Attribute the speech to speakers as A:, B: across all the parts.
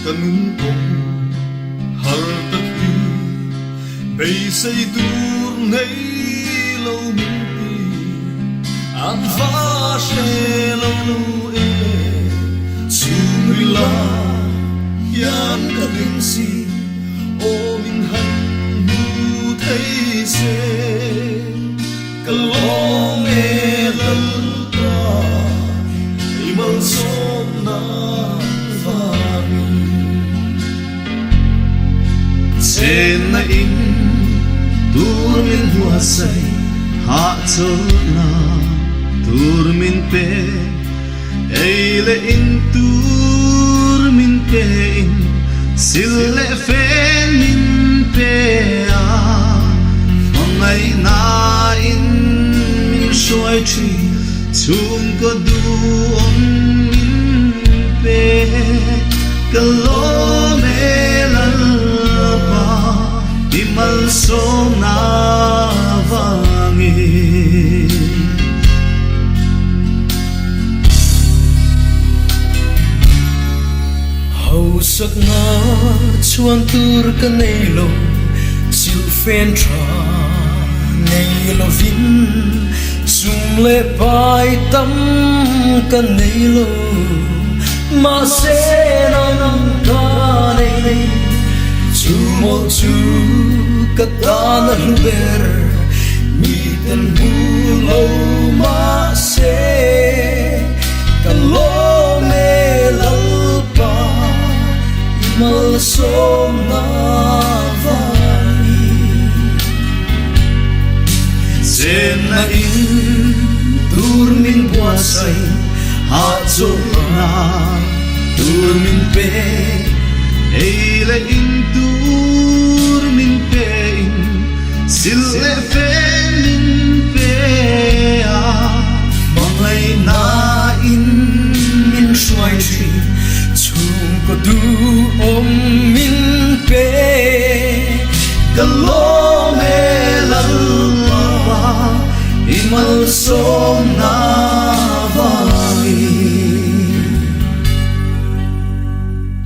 A: kanung kong har tất hi bây xây dur ngay lâu mình đi an pha she lâu e chung la yan ka ding si o min han nu thấy se ka long e lal ta imal som na trên na in tur min hua say hạ cho na tur min pe ei le in tur min pe in sil le fe min pe a ngày na in min soi chi chung có du om min pe ka lo me lal imal som na vangi hầu sắc na chuan tur ka nei lo siu fen tra nei lo vin sum le pai tam ka nei lo ma se nam ka nei chu mo chu katana luber mi ten bu lo ma se kalo me lalpa mal som na vani sen na in tur min bua sai ha zo na tur min pe ei le in tur min pe in sil le fe min pe a mangai na in min shuai chi chung ko du om min pe galo me lalwa imal som na vangi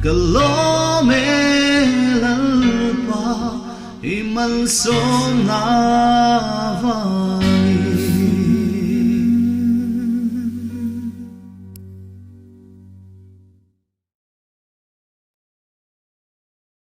A: galo me lalpa imal som na vangi